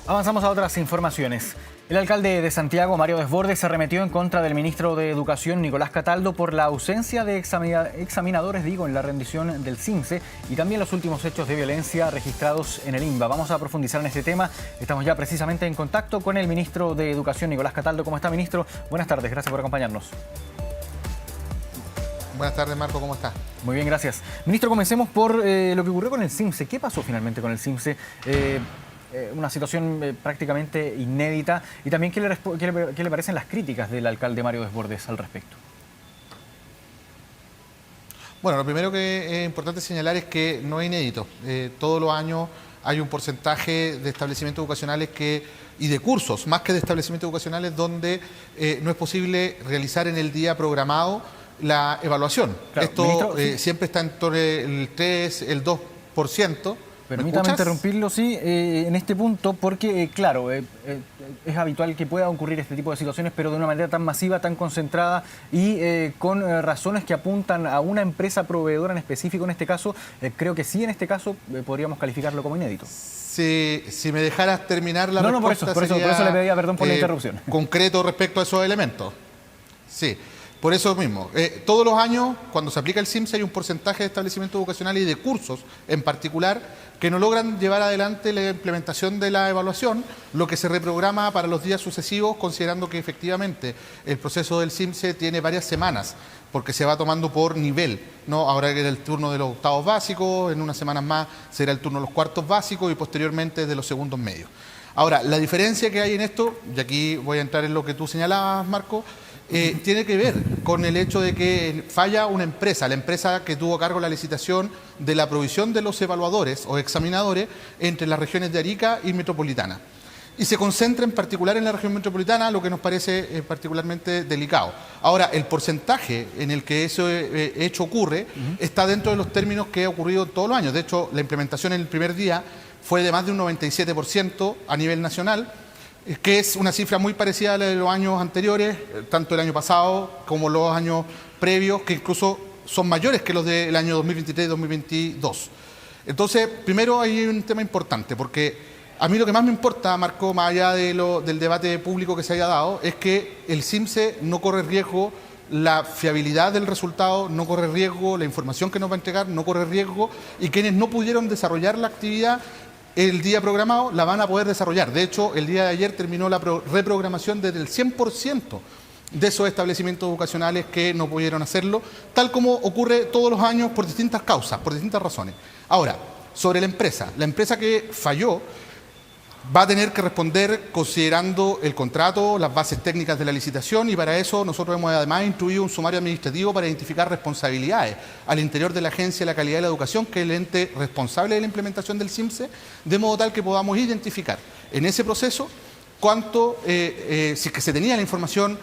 Avanzamos a otras informaciones. El alcalde de Santiago, Mario Desbordes, se arremetió en contra del ministro de Educación, Nicolás Cataldo, por la ausencia de examinadores, en la rendición del CIMSE y también los últimos hechos de violencia registrados en el INBA. Vamos a profundizar en este tema. Estamos ya precisamente en contacto con el ministro de Educación, Nicolás Cataldo. ¿Cómo está, ministro? Buenas tardes, gracias por acompañarnos. Buenas tardes, Marco, ¿cómo estás? Muy bien, gracias. Ministro, comencemos por lo que ocurrió con el CIMSE. ¿Qué pasó finalmente con el CIMSE? Una situación prácticamente inédita. Y también, ¿qué le parecen las críticas del alcalde Mario Desbordes al respecto? Bueno, lo primero que es importante señalar es que no es inédito. Todos los años hay un porcentaje de establecimientos educacionales y de cursos, más que de establecimientos educacionales, donde no es posible realizar en el día programado la evaluación. Claro, esto ministro, sí. Siempre está entre el 3, el 2%. Permítame interrumpirlo, sí, en este punto, porque, claro, es habitual que pueda ocurrir este tipo de situaciones, pero de una manera tan masiva, tan concentrada y con razones que apuntan a una empresa proveedora en específico. En este caso, creo que sí, en este caso, podríamos calificarlo como inédito. Si me dejaras terminar la respuesta, por eso le pedía perdón por la interrupción. Concreto respecto a esos elementos. Sí. Por eso mismo, todos los años, cuando se aplica el CIMSE, hay un porcentaje de establecimientos educacionales y de cursos en particular que no logran llevar adelante la implementación de la evaluación, lo que se reprograma para los días sucesivos, considerando que efectivamente el proceso del CIMSE tiene varias semanas, porque se va tomando por nivel, ¿no? Ahora era el turno de los octavos básicos, en unas semanas más será el turno de los cuartos básicos y posteriormente de los segundos medios. Ahora, la diferencia que hay en esto, y aquí voy a entrar en lo que tú señalabas, Marco, tiene que ver con el hecho de que falla una empresa, la empresa que tuvo a cargo la licitación de la provisión de los evaluadores o examinadores entre las regiones de Arica y Metropolitana. Y se concentra en particular en la región metropolitana, lo que nos parece particularmente delicado. Ahora, el porcentaje en el que ese hecho ocurre está dentro de los términos que ha ocurrido todos los años. De hecho, la implementación en el primer día fue de más de un 97% a nivel nacional, que es una cifra muy parecida a la de los años anteriores, tanto el año pasado como los años previos, que incluso son mayores que los del año 2023 y 2022. Entonces, primero hay un tema importante, porque a mí lo que más me importa, Marco, más allá del debate público que se haya dado, es que el CIMSE no corre riesgo, la fiabilidad del resultado no corre riesgo, la información que nos va a entregar no corre riesgo, y quienes no pudieron desarrollar la actividad el día programado la van a poder desarrollar. De hecho, el día de ayer terminó la reprogramación desde el 100% de esos establecimientos educacionales que no pudieron hacerlo, tal como ocurre todos los años por distintas causas, por distintas razones. Ahora, sobre la empresa que falló va a tener que responder considerando el contrato, las bases técnicas de la licitación, y para eso nosotros hemos además instruido un sumario administrativo para identificar responsabilidades al interior de la Agencia de la Calidad de la Educación, que es el ente responsable de la implementación del CIMSE, de modo tal que podamos identificar en ese proceso cuánto, si es que se tenía la información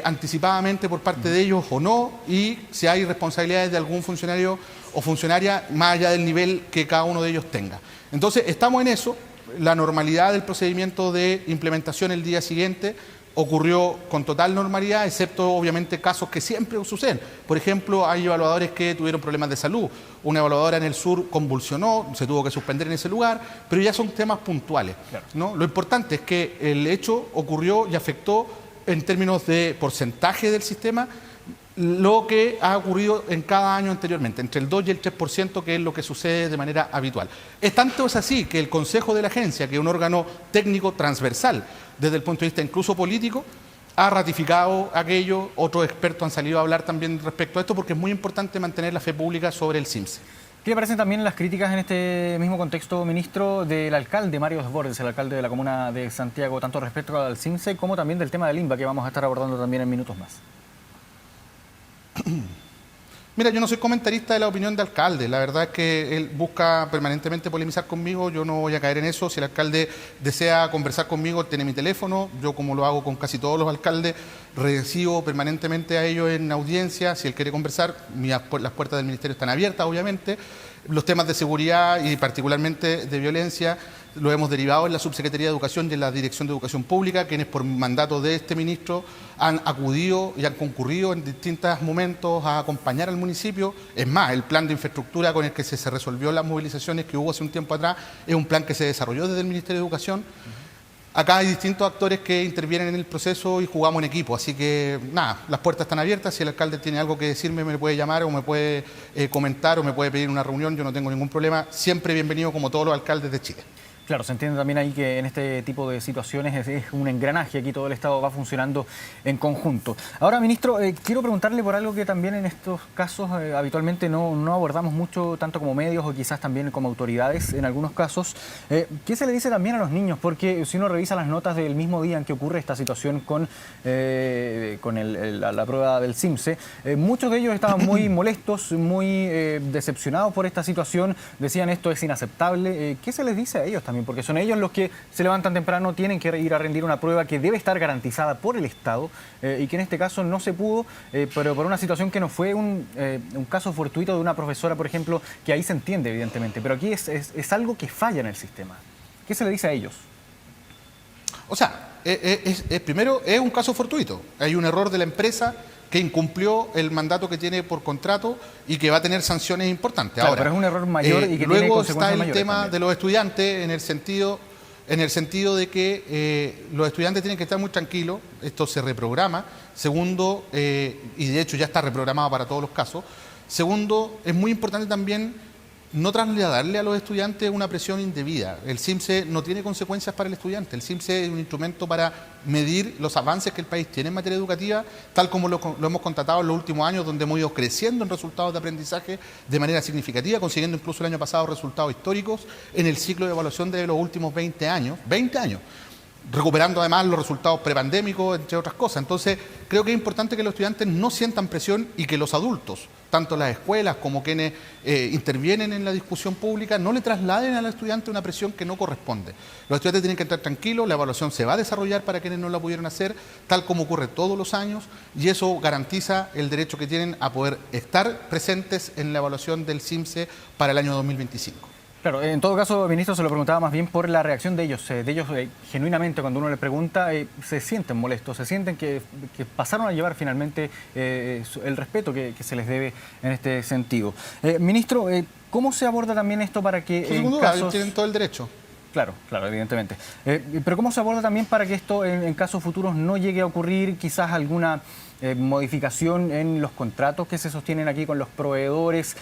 anticipadamente por parte de ellos o no, y si hay responsabilidades de algún funcionario o funcionaria más allá del nivel que cada uno de ellos tenga. Entonces, estamos en eso. La normalidad del procedimiento de implementación el día siguiente ocurrió con total normalidad, excepto obviamente casos que siempre suceden. Por ejemplo, hay evaluadores que tuvieron problemas de salud. Una evaluadora en el sur convulsionó, se tuvo que suspender en ese lugar, pero ya son temas puntuales, ¿no? Lo importante es que el hecho ocurrió y afectó en términos de porcentaje del sistema lo que ha ocurrido en cada año anteriormente, entre el 2 y el 3%, que es lo que sucede de manera habitual. Tanto es así que el Consejo de la Agencia, que es un órgano técnico transversal desde el punto de vista incluso político, ha ratificado aquello. Otros expertos han salido a hablar también respecto a esto, porque es muy importante mantener la fe pública sobre el CIMSE. ¿Qué le parecen también las críticas en este mismo contexto, ministro, del alcalde Mario Desbordes, el alcalde de la comuna de Santiago, tanto respecto al CIMSE como también del tema del INBA, que vamos a estar abordando también en minutos más? Mira, yo no soy comentarista de la opinión del alcalde. La verdad es que él busca permanentemente polemizar conmigo. Yo no voy a caer en eso. Si el alcalde desea conversar conmigo, tiene mi teléfono. Yo, como lo hago con casi todos los alcaldes, recibo permanentemente a ellos en audiencia. Si él quiere conversar, las puertas del ministerio están abiertas, obviamente. Los temas de seguridad y particularmente de violencia lo hemos derivado en la Subsecretaría de Educación y en la Dirección de Educación Pública, quienes por mandato de este ministro han acudido y han concurrido en distintos momentos a acompañar al municipio. Es más, el plan de infraestructura con el que se resolvió las movilizaciones que hubo hace un tiempo atrás es un plan que se desarrolló desde el Ministerio de Educación. Acá hay distintos actores que intervienen en el proceso y jugamos en equipo, así que nada, las puertas están abiertas. Si el alcalde tiene algo que decirme, me puede llamar o me puede comentar o me puede pedir una reunión, yo no tengo ningún problema. Siempre bienvenido como todos los alcaldes de Chile. Claro, se entiende también ahí que en este tipo de situaciones es un engranaje, aquí todo el Estado va funcionando en conjunto. Ahora, ministro, quiero preguntarle por algo que también en estos casos habitualmente no abordamos mucho, tanto como medios o quizás también como autoridades en algunos casos. ¿Qué se le dice también a los niños? Porque si uno revisa las notas del mismo día en que ocurre esta situación con la prueba del CIMSE, muchos de ellos estaban muy molestos, muy decepcionados por esta situación, decían esto es inaceptable. ¿Qué se les dice a ellos también? Porque son ellos los que se levantan temprano, tienen que ir a rendir una prueba que debe estar garantizada por el Estado y que en este caso no se pudo, pero por una situación que no fue un caso fortuito de una profesora, por ejemplo, que ahí se entiende evidentemente, pero aquí es algo que falla en el sistema. ¿Qué se le dice a ellos? O sea, primero es un caso fortuito, hay un error de la empresa que incumplió el mandato que tiene por contrato y que va a tener sanciones importantes. Claro, ahora, pero es un error mayor y que luego tiene consecuencias está el tema también de los estudiantes en el sentido de que los estudiantes tienen que estar muy tranquilos, esto se reprograma. Segundo, y de hecho ya está reprogramado para todos los casos. Segundo, es muy importante también no trasladarle a los estudiantes una presión indebida. El CIMSE no tiene consecuencias para el estudiante. El CIMSE es un instrumento para medir los avances que el país tiene en materia educativa, tal como lo hemos constatado en los últimos años, donde hemos ido creciendo en resultados de aprendizaje de manera significativa, consiguiendo incluso el año pasado resultados históricos en el ciclo de evaluación de los últimos 20 años, recuperando además los resultados prepandémicos, entre otras cosas. Entonces, creo que es importante que los estudiantes no sientan presión y que los adultos, tanto las escuelas como quienes intervienen en la discusión pública, no le trasladen al estudiante una presión que no corresponde. Los estudiantes tienen que estar tranquilos, la evaluación se va a desarrollar para quienes no la pudieron hacer, tal como ocurre todos los años, y eso garantiza el derecho que tienen a poder estar presentes en la evaluación del CIMSE para el año 2025. Claro, en todo caso, ministro, se lo preguntaba más bien por la reacción de ellos. Genuinamente, cuando uno le pregunta, se sienten molestos, se sienten que pasaron a llevar finalmente el respeto que se les debe en este sentido. Ministro, ¿cómo se aborda también esto para que Sin duda, tienen todo el derecho. Claro, evidentemente. Pero ¿cómo se aborda también para que esto en casos futuros no llegue a ocurrir quizás alguna modificación en los contratos que se sostienen aquí con los proveedores,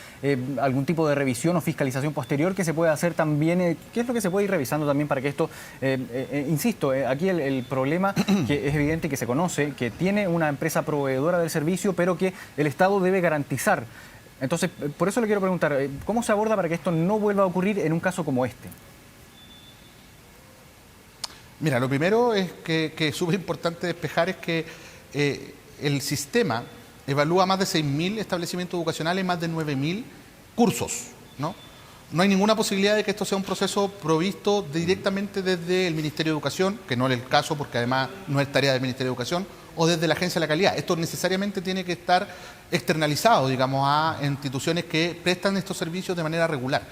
algún tipo de revisión o fiscalización posterior que se pueda hacer también? ¿Qué es lo que se puede ir revisando también para que esto, insisto, aquí el problema que es evidente que se conoce, que tiene una empresa proveedora del servicio, pero que el Estado debe garantizar? Entonces, por eso le quiero preguntar, ¿cómo se aborda para que esto no vuelva a ocurrir en un caso como este? Mira, lo primero es que es súper importante despejar es que el sistema evalúa más de 6.000 establecimientos educacionales, más de 9.000 cursos, ¿no? No hay ninguna posibilidad de que esto sea un proceso provisto directamente desde el Ministerio de Educación, que no es el caso porque además no es tarea del Ministerio de Educación, o desde la Agencia de la Calidad. Esto necesariamente tiene que estar externalizado, digamos, a instituciones que prestan estos servicios de manera regular.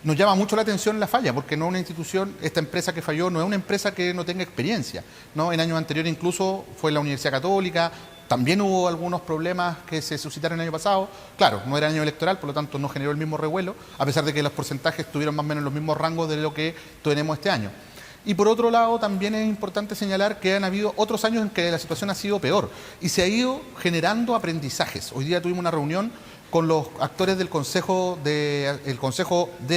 Nos llama mucho la atención la falla, porque no es una institución, esta empresa que falló, no es una empresa que no tenga experiencia, ¿no? En años anteriores incluso fue la Universidad Católica, también hubo algunos problemas que se suscitaron el año pasado. Claro, no era año electoral, por lo tanto no generó el mismo revuelo, a pesar de que los porcentajes estuvieron más o menos en los mismos rangos de lo que tenemos este año. Y por otro lado, también es importante señalar que han habido otros años en que la situación ha sido peor y se ha ido generando aprendizajes. Hoy día tuvimos una reunión con los actores del consejo de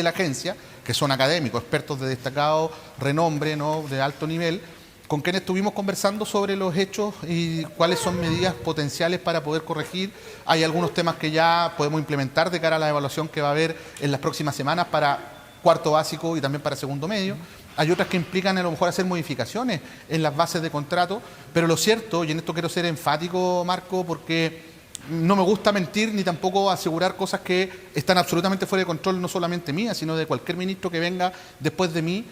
la agencia, que son académicos, expertos de destacado renombre, ¿no?, de alto nivel, con quienes estuvimos conversando sobre los hechos y cuáles son medidas potenciales para poder corregir. Hay algunos temas que ya podemos implementar de cara a la evaluación que va a haber en las próximas semanas para cuarto básico y también para segundo medio. Hay otras que implican a lo mejor hacer modificaciones en las bases de contrato, pero lo cierto, y en esto quiero ser enfático, Marco, porque no me gusta mentir ni tampoco asegurar cosas que están absolutamente fuera de control, no solamente mía, sino de cualquier ministro que venga después de mí.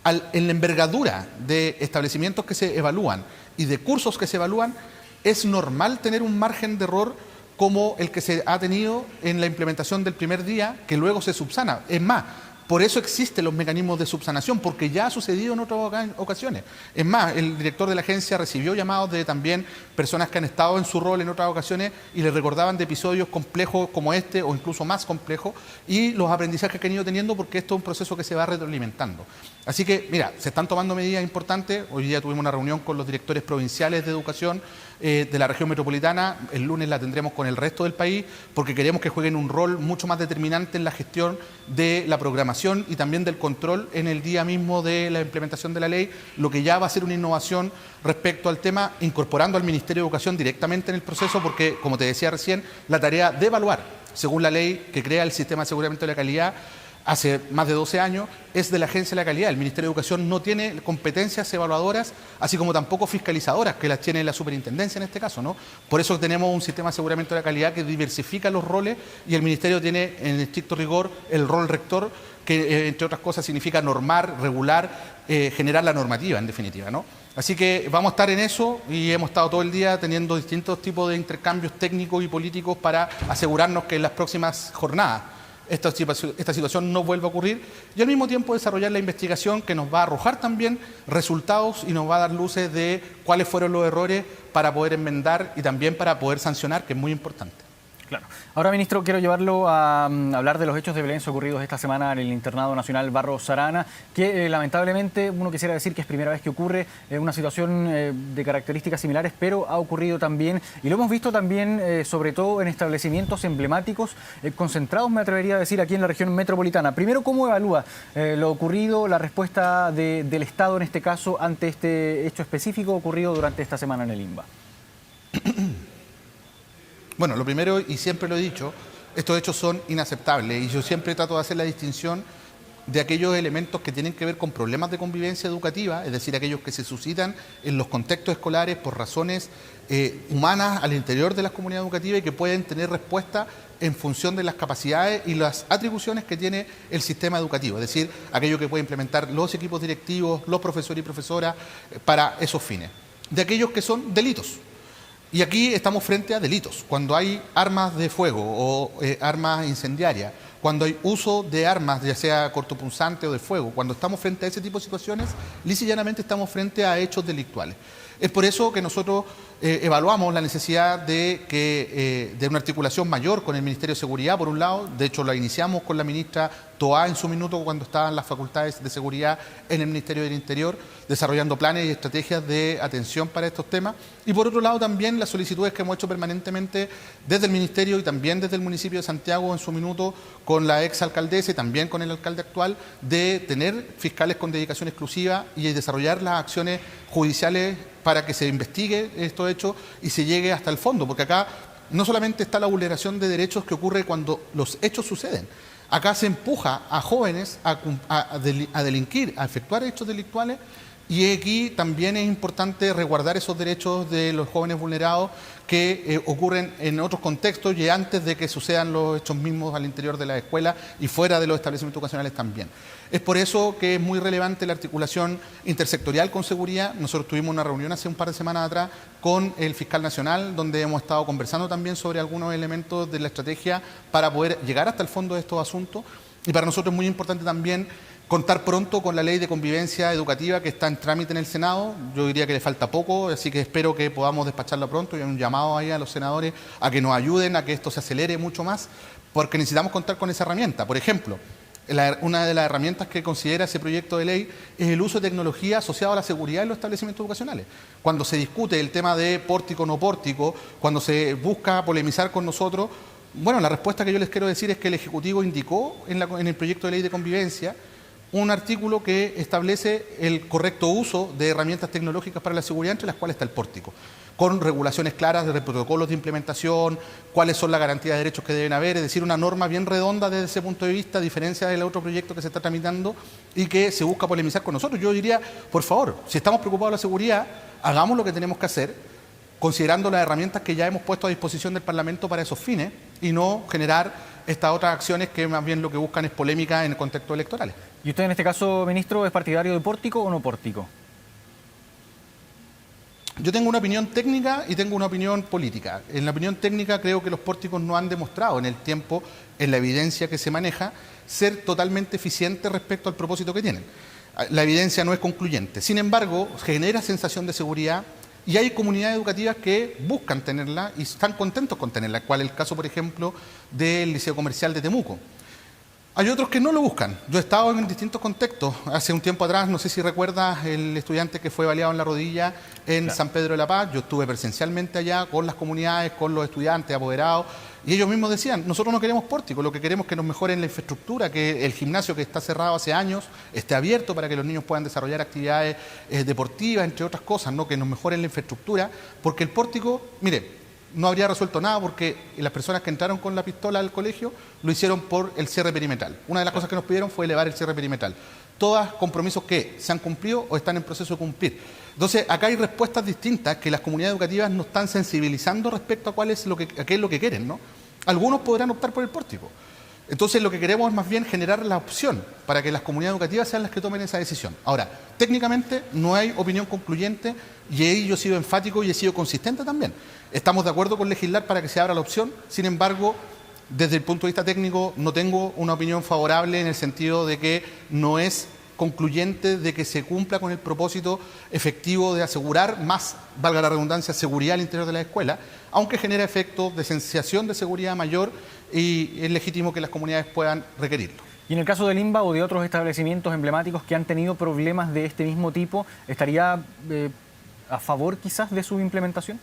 En la envergadura de establecimientos que se evalúan y de cursos que se evalúan, es normal tener un margen de error como el que se ha tenido en la implementación del primer día, que luego se subsana. Es más, Por eso existen los mecanismos de subsanación, porque ya ha sucedido en otras ocasiones. Es más, el director de la agencia recibió llamados de también personas que han estado en su rol en otras ocasiones y le recordaban de episodios complejos como este o incluso más complejos y los aprendizajes que han ido teniendo, porque esto es un proceso que se va retroalimentando. Así que, mira, se están tomando medidas importantes. Hoy día tuvimos una reunión con los directores provinciales de educación de la región metropolitana. El lunes la tendremos con el resto del país, porque queremos que jueguen un rol mucho más determinante en la gestión de la programación y también del control en el día mismo de la implementación de la ley, lo que ya va a ser una innovación respecto al tema, incorporando al Ministerio de Educación directamente en el proceso, porque, como te decía recién, la tarea de evaluar, según la ley que crea el Sistema de Aseguramiento de la Calidad, hace más de 12 años, es de la Agencia de la Calidad. El Ministerio de Educación no tiene competencias evaluadoras, así como tampoco fiscalizadoras, que las tiene la superintendencia en este caso, ¿no? Por eso tenemos un sistema de aseguramiento de la calidad que diversifica los roles y el Ministerio tiene, en estricto rigor, el rol rector, que entre otras cosas significa normar, regular, generar la normativa, en definitiva, ¿no? Así que vamos a estar en eso y hemos estado todo el día teniendo distintos tipos de intercambios técnicos y políticos para asegurarnos que en las próximas jornadas esta situación no vuelva a ocurrir y al mismo tiempo desarrollar la investigación que nos va a arrojar también resultados y nos va a dar luces de cuáles fueron los errores para poder enmendar y también para poder sancionar, que es muy importante. Claro. Ahora, ministro, quiero llevarlo a hablar de los hechos de violencia ocurridos esta semana en el Internado Nacional Barros Arana, que lamentablemente uno quisiera decir que es primera vez que ocurre una situación de características similares, pero ha ocurrido también, y lo hemos visto también sobre todo en establecimientos emblemáticos concentrados, me atrevería a decir, aquí en la región metropolitana. Primero, ¿cómo evalúa lo ocurrido, la respuesta del Estado en este caso ante este hecho específico ocurrido durante esta semana en el INBA? Bueno, lo primero, y siempre lo he dicho, estos hechos son inaceptables y yo siempre trato de hacer la distinción de aquellos elementos que tienen que ver con problemas de convivencia educativa, es decir, aquellos que se suscitan en los contextos escolares por razones humanas al interior de las comunidades educativas y que pueden tener respuesta en función de las capacidades y las atribuciones que tiene el sistema educativo, es decir, aquello que puede implementar los equipos directivos, los profesores y profesoras para esos fines. De aquellos que son delitos. Y aquí estamos frente a delitos. Cuando hay armas de fuego o armas incendiarias, cuando hay uso de armas, ya sea cortopunzante o de fuego, cuando estamos frente a ese tipo de situaciones, lisa y llanamente estamos frente a hechos delictuales. Es por eso que nosotros evaluamos la necesidad de una articulación mayor con el Ministerio de Seguridad, por un lado. De hecho, la iniciamos con la ministra Toá en su minuto cuando estaban las facultades de seguridad en el Ministerio del Interior, desarrollando planes y estrategias de atención para estos temas. Y por otro lado también las solicitudes que hemos hecho permanentemente desde el Ministerio y también desde el municipio de Santiago en su minuto con la exalcaldesa y también con el alcalde actual, de tener fiscales con dedicación exclusiva y desarrollar las acciones judiciales para que se investigue estos hechos y se llegue hasta el fondo, porque acá no solamente está la vulneración de derechos que ocurre cuando los hechos suceden, acá se empuja a jóvenes a delinquir, a efectuar hechos delictuales, y aquí también es importante resguardar esos derechos de los jóvenes vulnerados que ocurren en otros contextos y antes de que sucedan los hechos mismos al interior de la escuela y fuera de los establecimientos educacionales también. Es por eso que es muy relevante la articulación intersectorial con seguridad. Nosotros tuvimos una reunión hace un par de semanas atrás con el fiscal nacional, donde hemos estado conversando también sobre algunos elementos de la estrategia para poder llegar hasta el fondo de estos asuntos. Y para nosotros es muy importante también contar pronto con la ley de convivencia educativa que está en trámite en el Senado. Yo diría que le falta poco, así que espero que podamos despacharla pronto. Y hay un llamado ahí a los senadores a que nos ayuden a que esto se acelere mucho más, porque necesitamos contar con esa herramienta. Por ejemplo, una de las herramientas que considera ese proyecto de ley es el uso de tecnología asociado a la seguridad en los establecimientos educacionales. Cuando se discute el tema de pórtico o no pórtico, cuando se busca polemizar con nosotros, bueno, la respuesta que yo les quiero decir es que el Ejecutivo indicó en el proyecto de ley de convivencia un artículo que establece el correcto uso de herramientas tecnológicas para la seguridad, entre las cuales está el pórtico, con regulaciones claras de protocolos de implementación, cuáles son las garantías de derechos que deben haber, es decir, una norma bien redonda desde ese punto de vista, a diferencia del otro proyecto que se está tramitando y que se busca polemizar con nosotros. Yo diría, por favor, si estamos preocupados de la seguridad, hagamos lo que tenemos que hacer, considerando las herramientas que ya hemos puesto a disposición del Parlamento para esos fines y no generar estas otras acciones que más bien lo que buscan es polémica en contextos electorales. ¿Y usted en este caso, ministro, es partidario de pórtico o no pórtico? Yo tengo una opinión técnica y tengo una opinión política. En la opinión técnica creo que los pórticos no han demostrado en el tiempo, en la evidencia que se maneja, ser totalmente eficientes respecto al propósito que tienen. La evidencia no es concluyente. Sin embargo, genera sensación de seguridad y hay comunidades educativas que buscan tenerla y están contentos con tenerla, cual es el caso, por ejemplo, del Liceo Comercial de Temuco. Hay otros que no lo buscan. Yo he estado en distintos contextos. Hace un tiempo atrás, no sé si recuerdas, el estudiante que fue baleado en la rodilla en San Pedro de la Paz. Yo estuve presencialmente allá con las comunidades, con los estudiantes, apoderados, y ellos mismos decían, nosotros no queremos pórtico, lo que queremos es que nos mejoren la infraestructura, que el gimnasio que está cerrado hace años esté abierto para que los niños puedan desarrollar actividades deportivas, entre otras cosas, ¿no? Que nos mejoren la infraestructura, porque el pórtico, mire, no habría resuelto nada porque las personas que entraron con la pistola al colegio lo hicieron por el cierre perimetral. Una de las cosas que nos pidieron fue elevar el cierre perimetral. Todos compromisos que se han cumplido o están en proceso de cumplir. Entonces, acá hay respuestas distintas que las comunidades educativas no están sensibilizando respecto a qué es lo que quieren, ¿no? Algunos podrán optar por el pórtico. Entonces, lo que queremos es más bien generar la opción para que las comunidades educativas sean las que tomen esa decisión. Ahora, técnicamente no hay opinión concluyente y ahí yo he sido enfático y he sido consistente también. Estamos de acuerdo con legislar para que se abra la opción, sin embargo, desde el punto de vista técnico no tengo una opinión favorable en el sentido de que no es concluyente de que se cumpla con el propósito efectivo de asegurar más, valga la redundancia, seguridad al interior de la escuela, aunque genera efectos de sensación de seguridad mayor y es legítimo que las comunidades puedan requerirlo. Y en el caso del INBA o de otros establecimientos emblemáticos que han tenido problemas de este mismo tipo, ¿estaría a favor quizás de su implementación?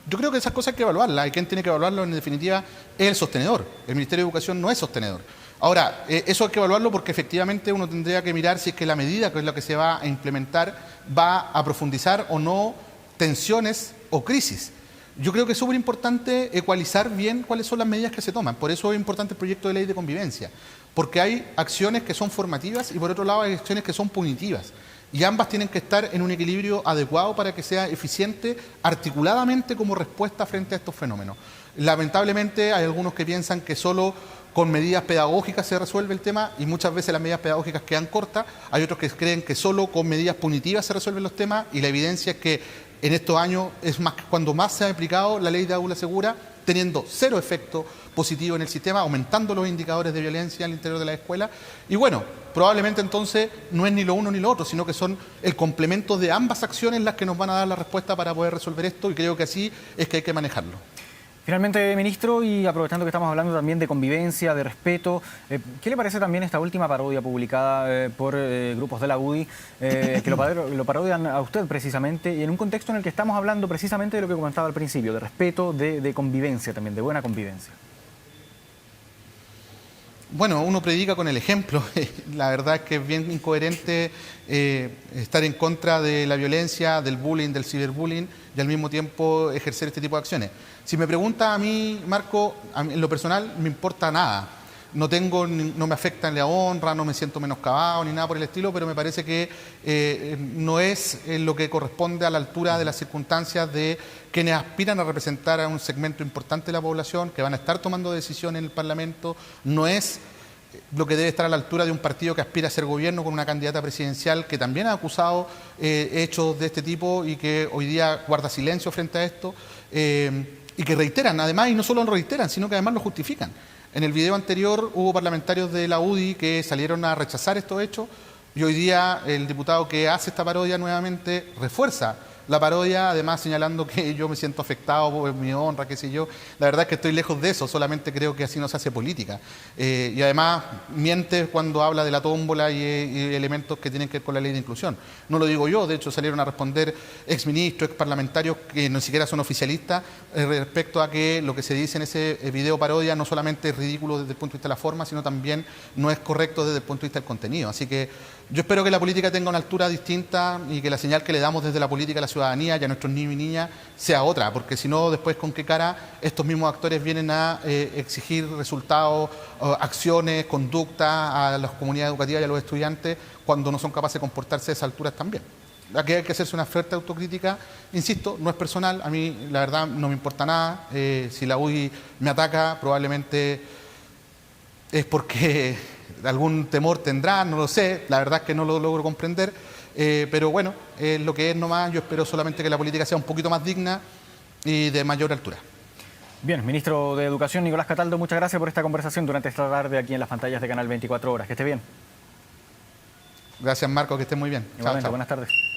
Yo creo que esas cosas hay que evaluarlas, y quien tiene que evaluarlo en definitiva es el sostenedor. El Ministerio de Educación no es sostenedor. Ahora, eso hay que evaluarlo porque efectivamente uno tendría que mirar si es que la medida que es la que se va a implementar va a profundizar o no tensiones o crisis. Yo creo que es súper importante ecualizar bien cuáles son las medidas que se toman. Por eso es importante el proyecto de ley de convivencia, porque hay acciones que son formativas y por otro lado hay acciones que son punitivas. Y ambas tienen que estar en un equilibrio adecuado para que sea eficiente articuladamente como respuesta frente a estos fenómenos. Lamentablemente hay algunos que piensan que solo con medidas pedagógicas se resuelve el tema y muchas veces las medidas pedagógicas quedan cortas. Hay otros que creen que solo con medidas punitivas se resuelven los temas y la evidencia es que en estos años es más cuando más se ha aplicado la ley de aula segura, teniendo cero efecto positivo en el sistema, aumentando los indicadores de violencia al interior de la escuela. Y bueno, probablemente entonces no es ni lo uno ni lo otro, sino que son el complemento de ambas acciones las que nos van a dar la respuesta para poder resolver esto y creo que así es que hay que manejarlo. Finalmente, ministro, y aprovechando que estamos hablando también de convivencia, de respeto, ¿qué le parece también esta última parodia publicada por grupos de la UDI que lo parodian a usted precisamente y en un contexto en el que estamos hablando precisamente de lo que comentaba al principio, de respeto, de convivencia también, de buena convivencia? Bueno, uno predica con el ejemplo. La verdad es que es bien incoherente estar en contra de la violencia, del bullying, del ciberbullying y al mismo tiempo ejercer este tipo de acciones. Si me pregunta a mí, Marco, en lo personal me importa nada. No me afecta en la honra, no me siento menoscabado ni nada por el estilo, pero me parece que no es lo que corresponde a la altura de las circunstancias de quienes aspiran a representar a un segmento importante de la población, que van a estar tomando decisiones en el Parlamento, no es lo que debe estar a la altura de un partido que aspira a ser gobierno con una candidata presidencial que también ha acusado hechos de este tipo y que hoy día guarda silencio frente a esto y que reiteran, además, y no solo lo reiteran, sino que además lo justifican. En el video anterior hubo parlamentarios de la UDI que salieron a rechazar estos hechos y hoy día el diputado que hace esta parodia nuevamente refuerza la parodia, además señalando que yo me siento afectado por mi honra, qué sé yo. La verdad es que estoy lejos de eso, solamente creo que así no se hace política. Y además miente cuando habla de la tómbola y elementos que tienen que ver con la ley de inclusión. No lo digo yo, de hecho salieron a responder exministros, exparlamentarios que ni siquiera son oficialistas respecto a que lo que se dice en ese video parodia no solamente es ridículo desde el punto de vista de la forma, sino también no es correcto desde el punto de vista del contenido. Así que yo espero que la política tenga una altura distinta y que la señal que le damos desde la política a la ciudadanía y a nuestros niños y niñas sea otra, porque si no, después con qué cara estos mismos actores vienen a exigir resultados, acciones, conducta a las comunidades educativas y a los estudiantes cuando no son capaces de comportarse a esas alturas también. Aquí hay que hacerse una fuerte autocrítica, insisto, no es personal, a mí la verdad no me importa nada, si la UDI me ataca probablemente es porque algún temor tendrá, no lo sé, la verdad es que no lo logro comprender, Pero bueno, es lo que es nomás. Yo espero solamente que la política sea un poquito más digna y de mayor altura. Bien, ministro de Educación Nicolás Cataldo, muchas gracias por esta conversación durante esta tarde aquí en las pantallas de Canal 24 Horas. Que esté bien. Gracias, Marco, que esté muy bien. Igualmente, Chao, chao. buenas tardes.